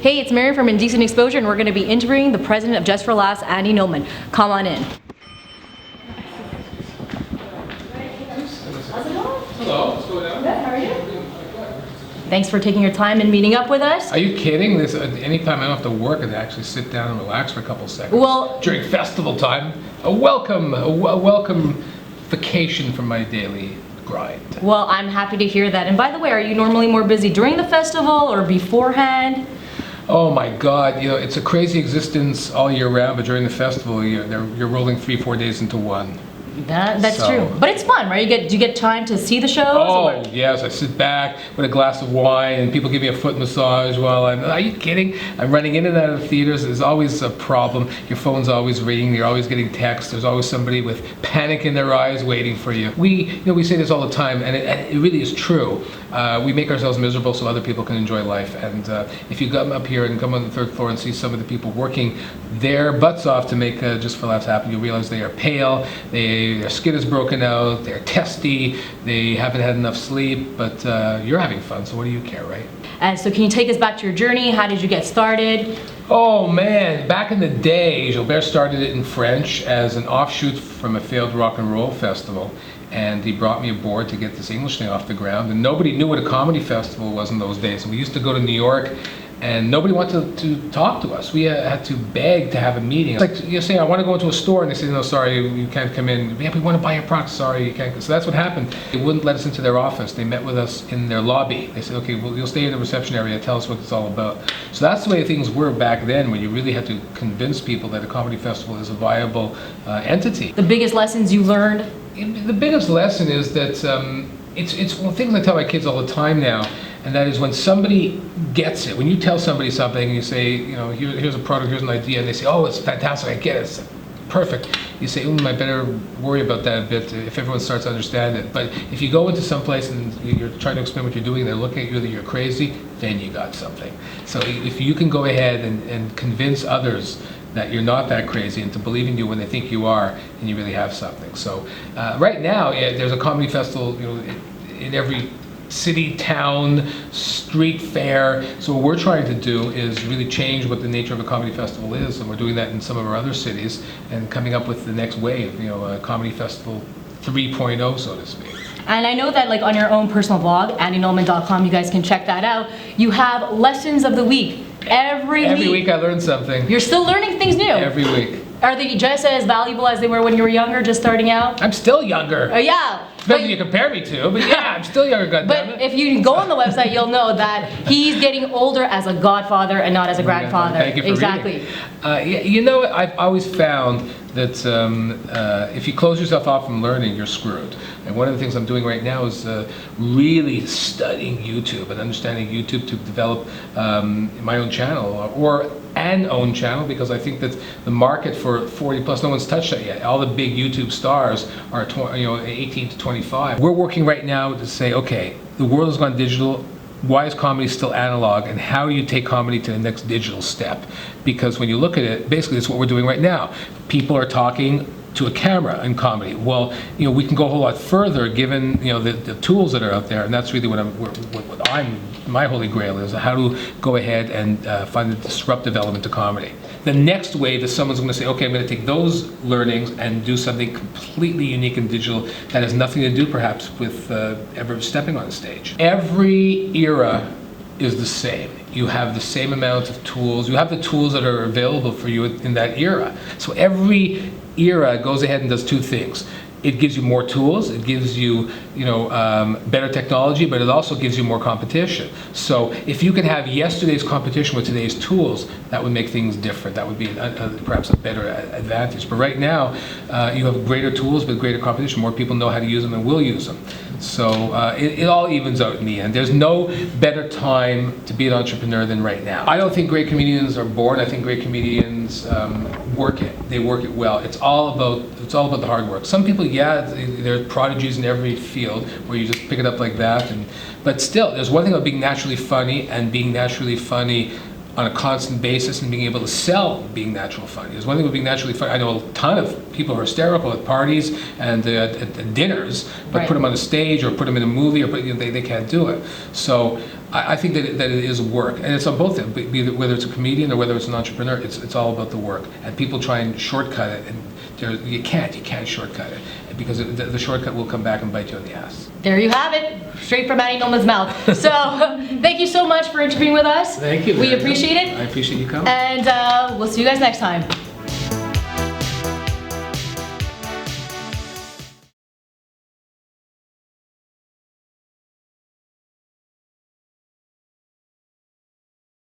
Hey, it's Mary from Indecent Exposure, and we're going to be interviewing the president of Just for Laughs, Andy Nulman. Come on in. Hello, what's going on? Good, how are you? Thanks for taking your time and meeting up with us. Are you kidding? This anytime I don't have to work and actually sit down and relax for a couple seconds. Well, during festival time, a welcome vacation from my daily grind. Well, I'm happy to hear that. And by the way, are you normally more busy during the festival or beforehand? Oh my God, you know, it's a crazy existence all year round, but during the festival, you're rolling 3-4 days into one. That's true. But it's fun, right? Do you get time to see the shows? Oh, yes. I sit back with a glass of wine and people give me a foot massage while are you kidding? I'm running in and out of the theaters. There's always a problem. Your phone's always ringing. You're always getting texts. There's always somebody with panic in their eyes waiting for you. We say this all the time, and it really is true. We make ourselves miserable so other people can enjoy life. And if you come up here and come on the 3rd floor and see some of the people working their butts off to make Just for Laughs happen, you realize they are pale, their skin is broken out, they're testy, they haven't had enough sleep, but you're having fun, so what do you care, right? And so can you take us back to your journey? How did you get started? Oh man, back in the day, Gilbert started it in French as an offshoot from a failed rock and roll festival. And he brought me aboard to get this English thing off the ground. And nobody knew what a comedy festival was in those days. And we used to go to New York, and nobody wanted to talk to us. We had to beg to have a meeting. It's like you say, I want to go into a store, and they say, no, sorry, you can't come in. Yeah, we want to buy your product. Sorry, you can't. So that's what happened. They wouldn't let us into their office. They met with us in their lobby. They said, okay, well, you'll stay in the reception area. Tell us what it's all about. So that's the way things were back then, when you really had to convince people that a comedy festival is a viable entity. The biggest lessons you learned? The biggest lesson is that it's one of the things I tell my kids all the time now, and that is when somebody gets it, when you tell somebody something and you say, you know, here's a product, here's an idea, and they say, oh, it's fantastic, I get it, it's perfect. You say, I better worry about that a bit if everyone starts to understand it. But if you go into some place and you're trying to explain what you're doing, they're looking at you that you're crazy, then you got something. So if you can go ahead and convince others that you're not that crazy and to believe in you when they think you are, and you really have something. So right now, there's a comedy festival, in every city, town, street fair. So what we're trying to do is really change what the nature of a comedy festival is, and we're doing that in some of our other cities and coming up with the next wave, a comedy festival 3.0, so to speak. And I know that on your own personal blog, andynulman.com, you guys can check that out. You have lessons of the week. Every week I learn something. You're still learning things new. Every week. Are they just as valuable as they were when you were younger, just starting out? I'm still younger. Yeah. Depends who you compare me to, but yeah, I'm still younger, goddammit. But if you go on the website, you'll know that he's getting older as a godfather and not as a grandfather. Thank you for exactly. reading. I've always found that if you close yourself off from learning, you're screwed. And one of the things I'm doing right now is really studying YouTube and understanding YouTube to develop my own channel or an own channel, because I think that the market for 40 plus, no one's touched that yet. All the big YouTube stars are 18 to 25. We're working right now to say, okay, the world has gone digital. Why is comedy still analog, and how do you take comedy to the next digital step? Because when you look at it, basically it's what we're doing right now. People are talking to a camera in comedy. Well, we can go a whole lot further given the tools that are out there, and that's really my holy grail is how to go ahead and find the disruptive element to comedy. The next wave is someone's going to say, okay, I'm going to take those learnings and do something completely unique and digital that has nothing to do perhaps with ever stepping on stage. Every era is the same. You have the same amount of tools. You have the tools that are available for you in that era. So every era goes ahead and does two things. It gives you more tools, it gives you, better technology, but it also gives you more competition. So if you can have yesterday's competition with today's tools, that would make things different. That would be perhaps a better advantage. But right now, you have greater tools but greater competition. More people know how to use them and will use them. So it all evens out in the end. There's no better time to be an entrepreneur than right now. I don't think great comedians are born. I think great comedians work it. They work it well. It's all about the hard work. Some people, they're prodigies in every field where you just pick it up like that. But still, there's one thing about being naturally funny and being naturally funny on a constant basis and being able to sell being natural funny. There's one thing with being naturally funny. I know a ton of people who are hysterical at parties and at dinners, but put them on a stage or put them in a movie, or they can't do it. So I think that it is work, and it's on both ends. Whether it's a comedian or whether it's an entrepreneur, it's all about the work. And people try and shortcut it, and you can't shortcut it, because the shortcut will come back and bite you in the ass. There you have it, straight from Annie Nulman's mouth. So thank you so much for interviewing with us. Thank you. We appreciate it. I appreciate you coming. And we'll see you guys next time.